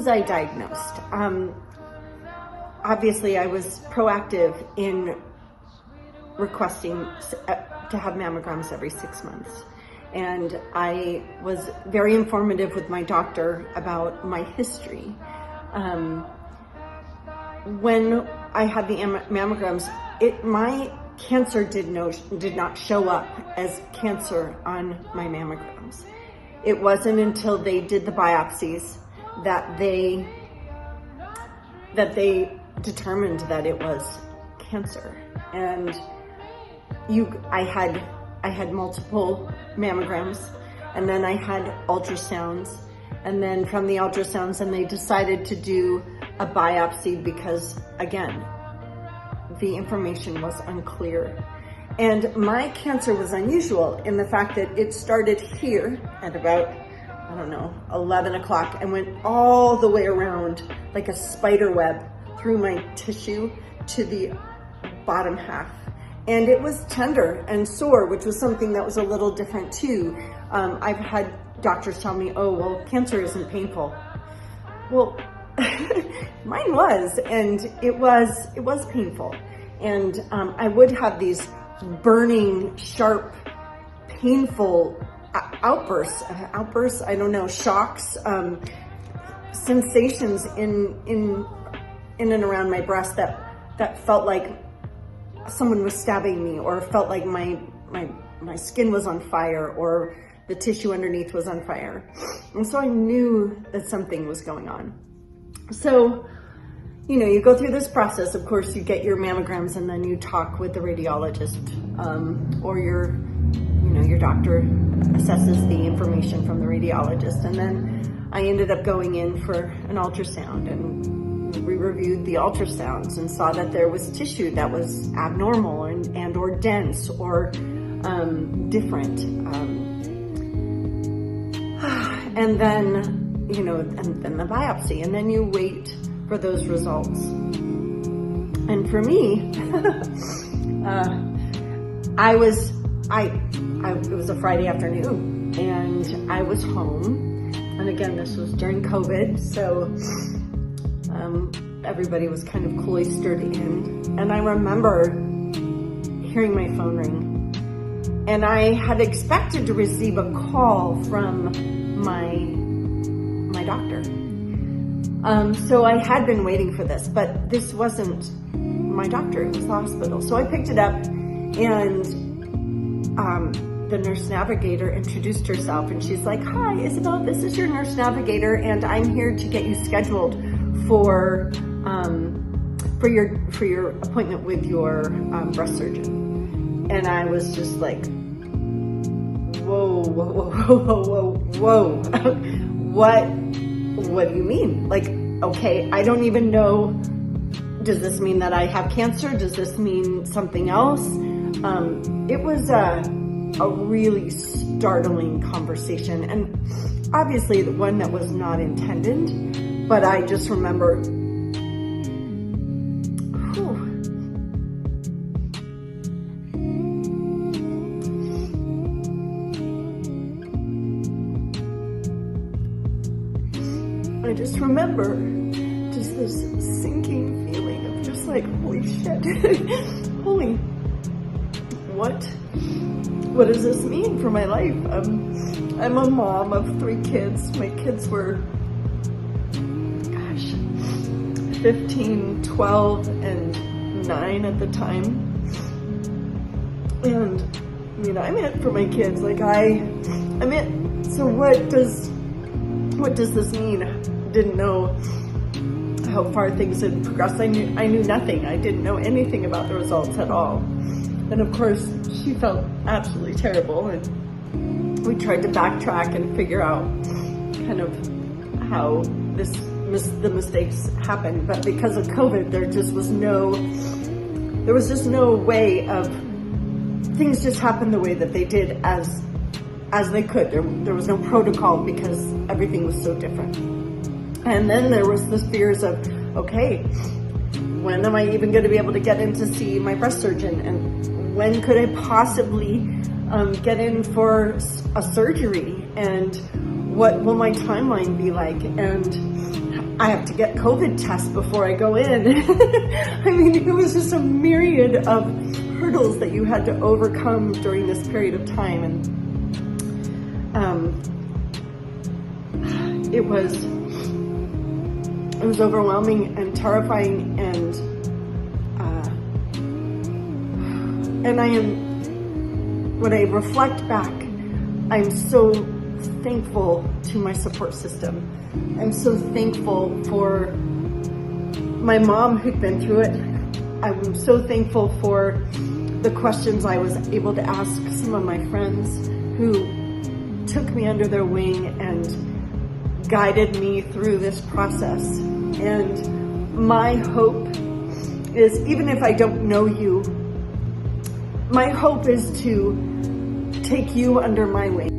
was I diagnosed? Obviously, I was proactive in requesting to have mammograms every 6 months. And I was very informative with my doctor about my history. When I had the mammograms, my cancer did not show up as cancer on my mammograms. It wasn't until they did the biopsies that they determined that it was cancer. And I had multiple mammograms, and then I had ultrasounds, and then from the ultrasounds, and they decided to do a biopsy because, again, the information was unclear. And my cancer was unusual in the fact that it started here at about, 11 o'clock and went all the way around like a spider web through my tissue to the bottom half. And it was tender and sore, which was something that was a little different too. I've had doctors tell me, oh, well, cancer isn't painful. Well, mine was, and it was painful. And I would have these burning, sharp, painful outbursts, shocks, sensations in and around my breast that felt like someone was stabbing me, or felt like my skin was on fire, or the tissue underneath was on fire. And so I knew that something was going on. So, you go through this process. Of course, you get your mammograms, and then you talk with the radiologist, or your doctor assesses the information from the radiologist. And then I ended up going in for an ultrasound, and we reviewed the ultrasounds and saw that there was tissue that was abnormal and or dense or different. And then, and then the biopsy, and then you wait for those results. And for me, it was a Friday afternoon, and I was home. And again, this was during COVID, so everybody was kind of cloistered in. And I remember hearing my phone ring, and I had expected to receive a call from my doctor. So I had been waiting for this, but this wasn't my doctor, it was the hospital. So I picked it up, and the nurse navigator introduced herself, and she's like, "Hi, Isabel, this is your nurse navigator, and I'm here to get you scheduled for your appointment with your breast surgeon." And I was just like, whoa, what do you mean? Like, okay, I don't even know. Does this mean that I have cancer? Does this mean something else? It was a really startling conversation, and obviously the one that was not intended, but I just remember, I just remember just this sinking feeling of just like, holy shit, what does this mean for my life? I'm a mom of 3 kids. My kids were, 15, 12, and 9 at the time. And I'm it for my kids. Like I'm it. So what does this mean? I didn't know how far things had progressed. I knew nothing. I didn't know anything about the results at all. And of course, she felt absolutely terrible, and we tried to backtrack and figure out kind of how the mistakes happened. But because of COVID, there was just no way of, things just happened the way that they did as they could. There was no protocol because everything was so different. And then there was the fears of, okay, when am I even going to be able to get in to see my breast surgeon? And when could I possibly get in for a surgery? And what will my timeline be like? And I have to get COVID tests before I go in. I mean, it was just a myriad of hurdles that you had to overcome during this period of time. And it was overwhelming and terrifying, and when I reflect back, I'm so thankful to my support system. I'm so thankful for my mom who'd been through it. I'm so thankful for the questions I was able to ask some of my friends who took me under their wing and guided me through this process. And my hope is, even if I don't know you, my hope is to take you under my wing.